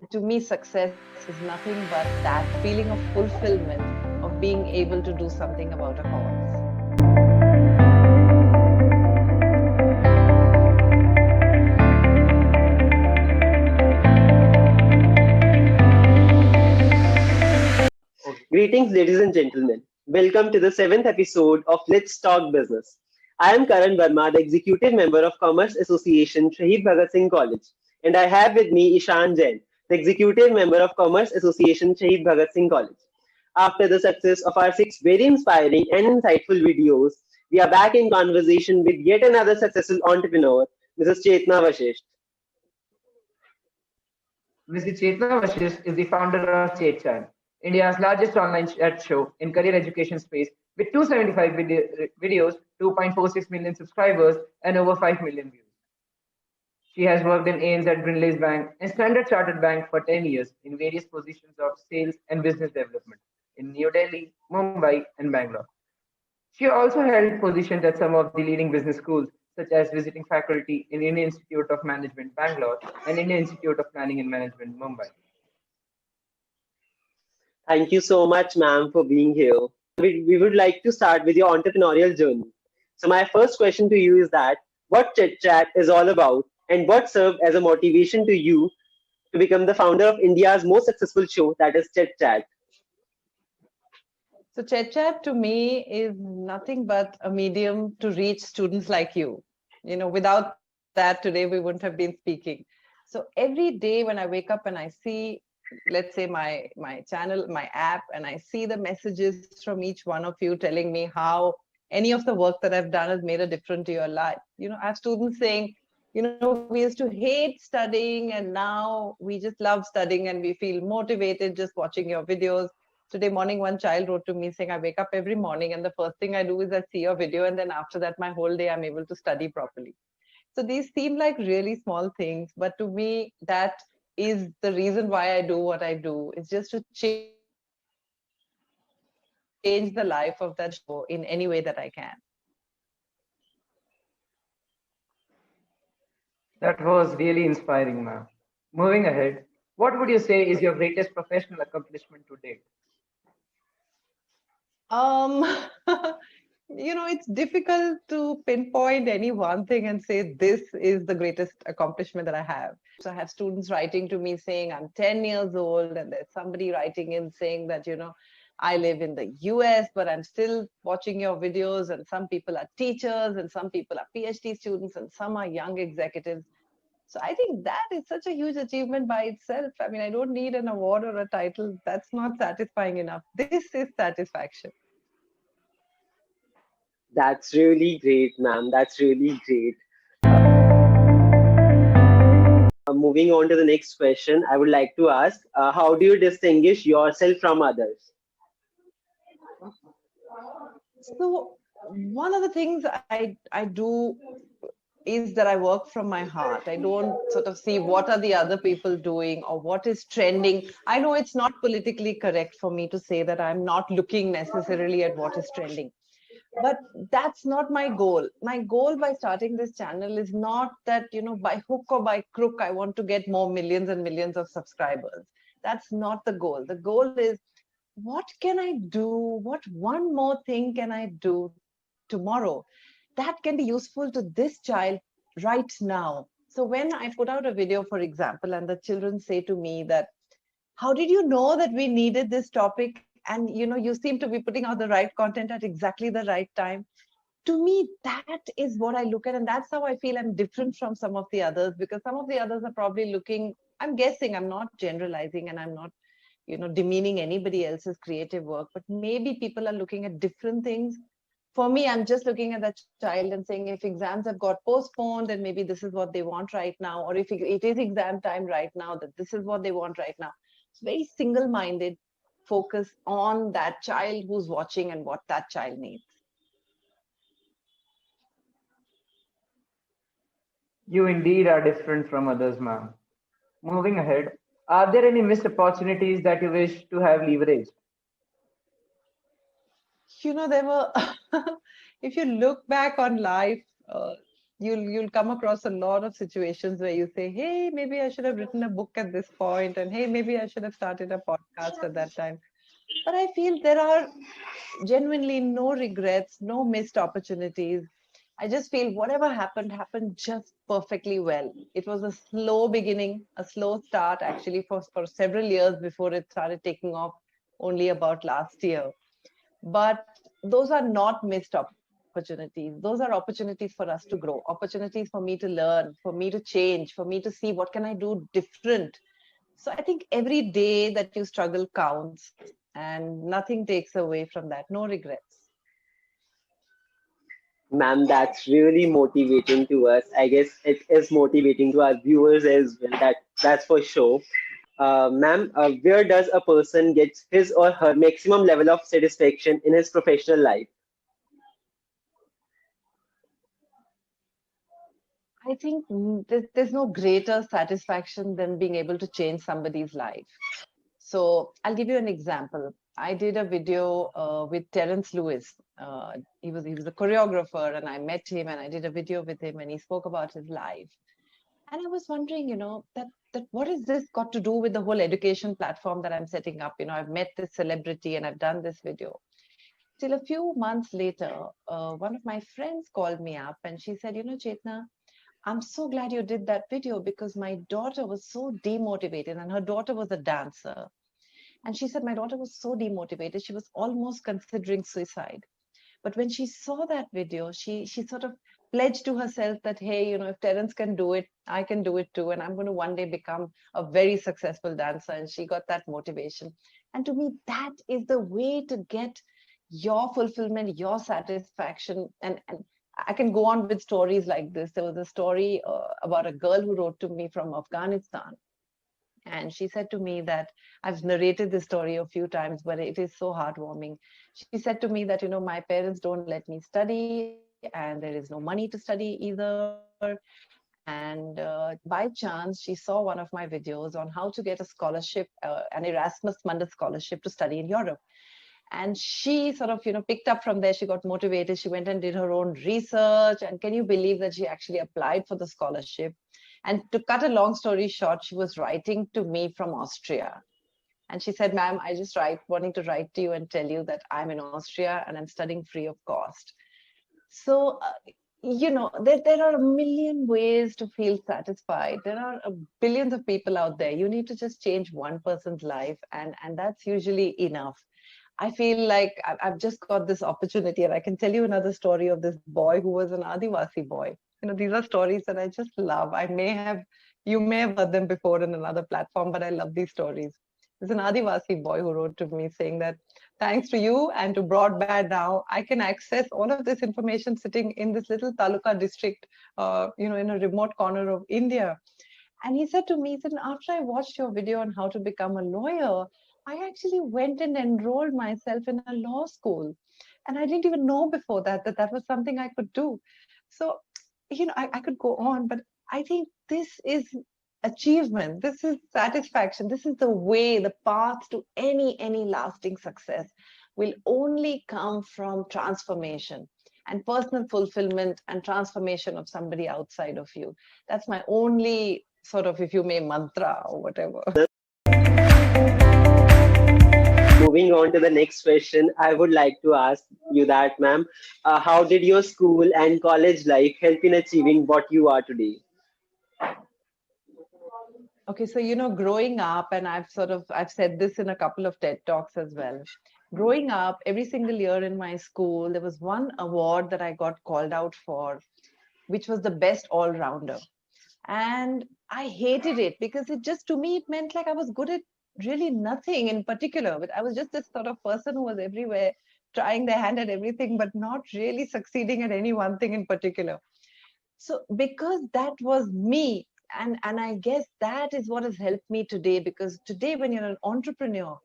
to me, success is nothing but that feeling of fulfillment of being able to do something about a cause. Greetings, ladies and gentlemen. Welcome to the seventh episode of Let's Talk Business. I am Karan Verma, the Executive Member of Commerce Association, Shaheed Bhagat Singh College, and I have with me Ishan Jain, the Executive Member of Commerce Association, Shaheed Bhagat Singh College. After the success of our six very inspiring and insightful videos, we are back in conversation with yet another successful entrepreneur, Mrs. Chetna Vasishth. Mrs. Chetna Vasishth is the founder of ChetChat, India's largest online chat show in career education space with 275 videos, 2.46 million subscribers, and over 5 million views. She has worked in ANZ at Grindlays Bank and Standard Chartered Bank for 10 years in various positions of sales and business development in New Delhi, Mumbai, and Bangalore. She also held positions at some of the leading business schools, such as visiting faculty in Indian Institute of Management, Bangalore, and Indian Institute of Planning and Management, Mumbai. Thank you so much, ma'am, for being here. We would like to start with your entrepreneurial journey. So, my first question to you is that what ChetChat is all about and what served as a motivation to you to become the founder of India's most successful show, that is ChetChat. So, ChetChat to me is nothing but a medium to reach students like you. Without that, today we wouldn't have been speaking. So, every day when I wake up and I see, let's say, my channel, my app, and I see the messages from each one of you telling me how any of the work that I've done has made a difference to your life. I have students saying, we used to hate studying and now we just love studying and we feel motivated just watching your videos. Today morning, one child wrote to me saying, I wake up every morning and the first thing I do is I see your video, and then after that, my whole day I'm able to study properly. So these seem like really small things, but to me, that is the reason why I do what I do. It's just to change the life of that show in any way that I can. That was really inspiring, ma'am. Moving ahead, what would you say is your greatest professional accomplishment to date? Um, it's difficult to pinpoint any one thing and say this is the greatest accomplishment that I have. So I have students writing to me saying I'm 10 years old, and there's somebody writing in saying that, I live in the US, but I'm still watching your videos, and some people are teachers, and some people are PhD students, and some are young executives. So I think that is such a huge achievement by itself. I mean, I don't need an award or a title. That's not satisfying enough. This is satisfaction. That's really great, ma'am. That's really great. Moving on to the next question, I would like to ask how do you distinguish yourself from others? So one of the things I do is that I work from my heart. I don't sort of see what are the other people doing or what is trending. I know it's not politically correct for me to say that I'm not looking necessarily at what is trending. But that's not my goal. My goal by starting this channel is not that, by hook or by crook, I want to get more millions and millions of subscribers. That's not the goal. The goal is, what can I do? What one more thing can I do tomorrow that can be useful to this child right now? So when I put out a video, for example, and the children say to me that, how did you know that we needed this topic? And you seem to be putting out the right content at exactly the right time. To me, that is what I look at, and that's how I feel I'm different from some of the others, because some of the others are probably looking, I'm guessing, I'm not generalizing, and I'm not demeaning anybody else's creative work, but maybe people are looking at different things. For me, I'm just looking at that child and saying, if exams have got postponed, then maybe this is what they want right now, or if it is exam time right now, that this is what they want right now. It's very single-minded focus on that child who's watching and what that child needs. You indeed are different from others, ma'am. Moving ahead, are there any missed opportunities that you wish to have leveraged? There were, if you look back on life, you'll come across a lot of situations where you say, hey, maybe I should have written a book at this point, and hey, maybe I should have started a podcast at that time. But I feel there are genuinely no regrets, no missed opportunities. I just feel whatever happened happened just perfectly well. It was a slow beginning, a slow start actually for several years before it started taking off only about last year. But those are not missed opportunities. Those are opportunities for us to grow, opportunities for me to learn, for me to change, for me to see what can I do different. So I think every day that you struggle counts and nothing takes away from that. No regrets. Ma'am, that's really motivating to us. I guess it is motivating to our viewers as well. That's for sure. Ma'am, where does a person get his or her maximum level of satisfaction in his professional life? I think there's no greater satisfaction than being able to change somebody's life. So I'll give you an example. I did a video with Terence Lewis. He was a choreographer, and I met him, and I did a video with him, and he spoke about his life. And I was wondering, that what has this got to do with the whole education platform that I'm setting up? I've met this celebrity and I've done this video. Till a few months later, one of my friends called me up and she said, Chetna, I'm so glad you did that video because my daughter was so demotivated, and her daughter was a dancer. And she said, my daughter was so demotivated, she was almost considering suicide. But when she saw that video, she sort of pledged to herself that, hey, if Terence can do it, I can do it too. And I'm going to one day become a very successful dancer. And she got that motivation. And to me, that is the way to get your fulfillment, your satisfaction. And I can go on with stories like this. There was a story about a girl who wrote to me from Afghanistan. And she said to me that I've narrated this story a few times, but it is so heartwarming. She said to me that, my parents don't let me study and there is no money to study either. And by chance, she saw one of my videos on how to get a scholarship, an Erasmus Mundus scholarship to study in Europe. And she sort of, picked up from there. She got motivated. She went and did her own research. And can you believe that she actually applied for the scholarship? And to cut a long story short, she was writing to me from Austria. And she said, ma'am, I just wanting to write to you and tell you that I'm in Austria and I'm studying free of cost. So, there are a million ways to feel satisfied. There are billions of people out there. You need to just change one person's life, and that's usually enough. I feel like I've just got this opportunity, and I can tell you another story of this boy who was an Adivasi boy. These are stories that I just love. You may have heard them before in another platform, but I love these stories. There's an Adivasi boy who wrote to me saying that thanks to you and to broadband now, I can access all of this information sitting in this little taluka district, in a remote corner of India. And he said to me, he said, after I watched your video on how to become a lawyer, I actually went and enrolled myself in a law school. And I didn't even know before that was something I could do. So, I could go on, but I think this is achievement. This is satisfaction. This is the way, the path to any lasting success will only come from transformation and personal fulfillment and transformation of somebody outside of you. That's my only sort of, if you may, mantra or whatever. Moving on to the next question, I would like to ask you that, ma'am, how did your school and college life help in achieving what you are today? Okay, so growing up, and I've said this in a couple of TED Talks as well. Growing up, every single year in my school, there was one award that I got called out for, which was the best all-rounder. And I hated it because to me, it meant like I was good at really nothing in particular. But I was just this sort of person who was everywhere, trying their hand at everything, but not really succeeding at any one thing in particular. So because that was me, and I guess that is what has helped me today, because today when you're an entrepreneur,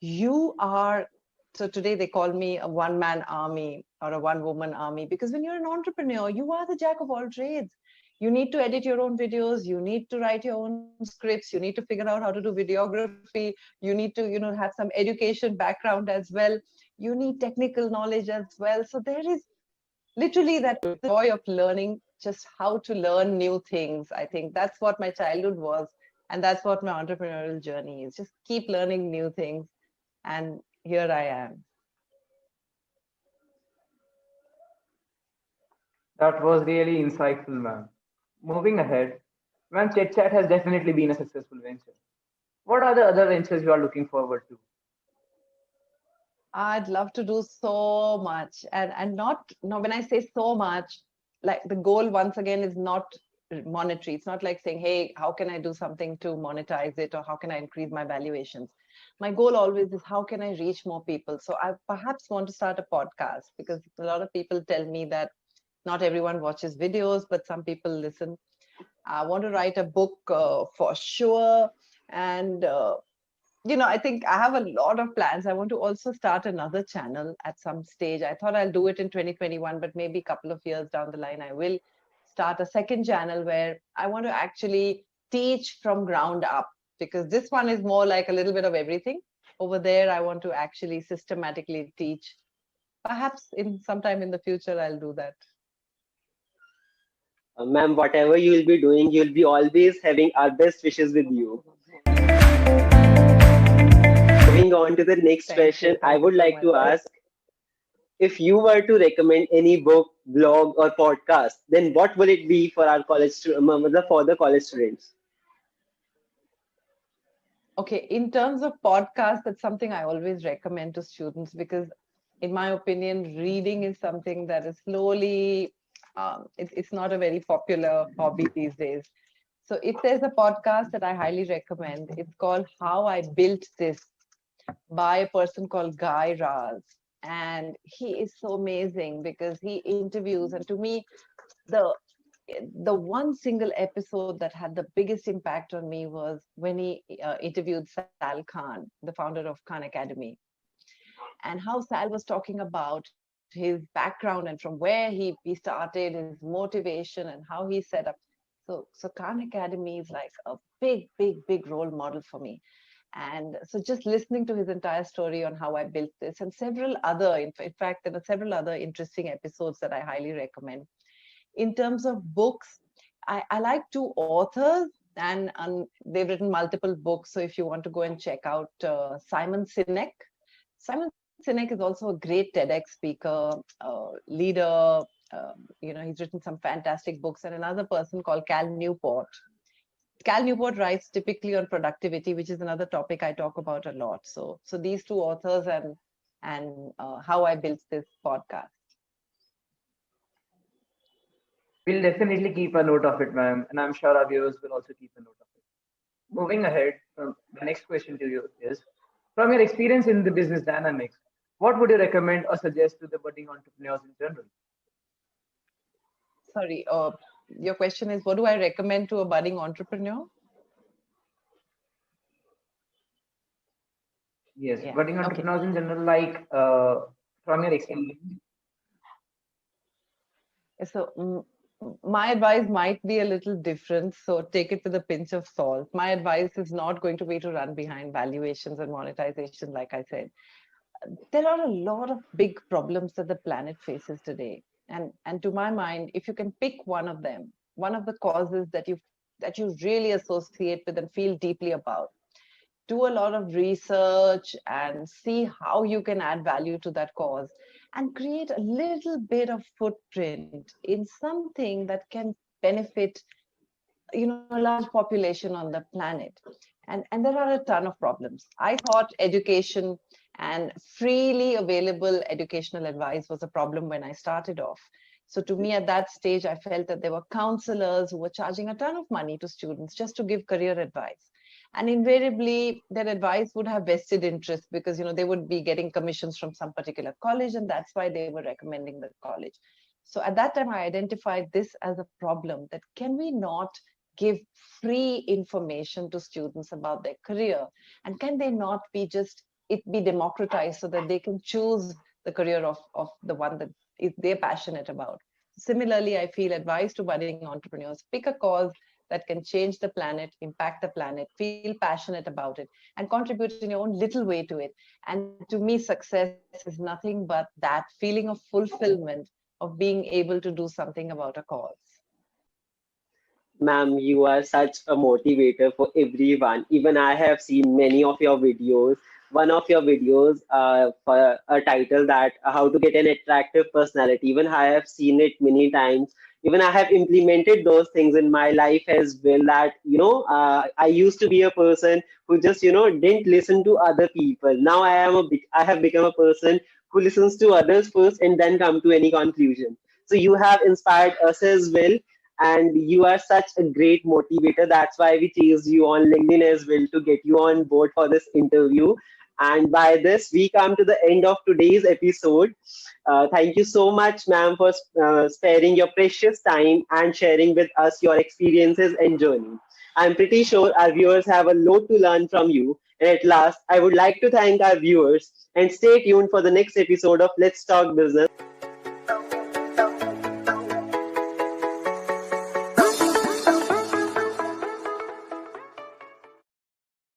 you are, so today they call me a one-man army or a one-woman army, because when you're an entrepreneur, you are the jack of all trades. You need to edit your own videos, you need to write your own scripts, you need to figure out how to do videography, you need to have some education background as well, you need technical knowledge as well. So there is literally that joy of learning just how to learn new things. I think that's what my childhood was. And that's what my entrepreneurial journey is. Just keep learning new things. And here I am. That was really insightful, ma'am. Moving ahead, ma'am, ChetChat has definitely been a successful venture. What are the other ventures you are looking forward to? I'd love to do so much. And not, no, when I say so much, like the goal once again is not monetary. It's not like saying, hey, how can I do something to monetize it, or how can I increase my valuations? My goal always is how can I reach more people? So I perhaps want to start a podcast, because a lot of people tell me that not everyone watches videos, but some people listen. I want to write a book for sure. And I think I have a lot of plans. I want to also start another channel at some stage. I thought I'll do it in 2021, but maybe a couple of years down the line, I will start a second channel where I want to actually teach from ground up, because this one is more like a little bit of everything. Over there, I want to actually systematically teach. Perhaps in sometime in the future, I'll do that. Ma'am, whatever you will be doing, you'll be always having our best wishes with you. Moving on to the next question, I Thank you would so like much. to ask, if you were to recommend any book, blog, or podcast, then what will it be for our for the college students? Okay, in terms of podcasts, that's something I always recommend to students, because, in my opinion, reading is something that is slowly, it's not a very popular hobby these days. So if there's a podcast that I highly recommend, it's called How I Built This, by a person called Guy Raz. And he is so amazing because he interviews, and to me, the the one single episode that had the biggest impact on me was when he interviewed Sal Khan, the founder of Khan Academy, and how Sal was talking about his background and from where he started, his motivation, and how he set up. So Khan Academy is like a big role model for me. And so just listening to his entire story on how I built this, and several other, in fact, there are several other interesting episodes that I highly recommend. In terms of books, I like two authors, and they've written multiple books. So if you want to go and check out Simon Sinek. Simon Sinek is also a great TEDx speaker, leader. He's written some fantastic books. And another person called Cal Newport. Cal Newport writes typically on productivity, which is another topic I talk about a lot. So these two authors, and how I built this podcast. We'll definitely keep a note of it, ma'am, and I'm sure our viewers will also keep a note of it. Moving ahead, the next question to you is, from your experience in the business dynamics, what would you recommend or suggest to the budding entrepreneurs in general? Sorry, your question is, what do I recommend to a budding entrepreneur? Yes, Yeah. budding Okay. entrepreneurs in general, like from your experience. So my advice might be a little different. So take it with a pinch of salt. My advice is not going to be to run behind valuations and monetization, like I said. There are a lot of big problems that the planet faces today. And to my mind, if you can pick one of them, one of the causes that you really associate with and feel deeply about, do a lot of research and see how you can add value to that cause, and create a little bit of footprint in something that can benefit a large population on the planet. And there are a ton of problems. I thought education and freely available educational advice was a problem when I started off. So to me, at that stage, I felt that there were counselors who were charging a ton of money to students just to give career advice. And invariably, their advice would have vested interest, because they would be getting commissions from some particular college, and that's why they were recommending the college. So at that time, I identified this as a problem, that can we not give free information to students about their career, and can they not be just it be democratized so that they can choose the career of the one that they're passionate about. Similarly, I feel advice to budding entrepreneurs: pick a cause that can change the planet, impact the planet, feel passionate about it, and contribute in your own little way to it. And to me, success is nothing but that feeling of fulfillment, of being able to do something about a cause. Ma'am, you are such a motivator for everyone. Even I have seen many of your videos. One of your videos for a title that how to get an attractive personality. Even I have seen it many times. Even I have implemented those things in my life as well. That I used to be a person who just didn't listen to other people. Now I have become a person who listens to others first and then come to any conclusion. So you have inspired us as well, and you are such a great motivator. That's why we chased you on LinkedIn as well to get you on board for this interview. And by this, we come to the end of today's episode. Thank you so much, ma'am, for sparing your precious time and sharing with us your experiences and journey. I'm pretty sure our viewers have a lot to learn from you. And at last, I would like to thank our viewers and stay tuned for the next episode of Let's Talk Business.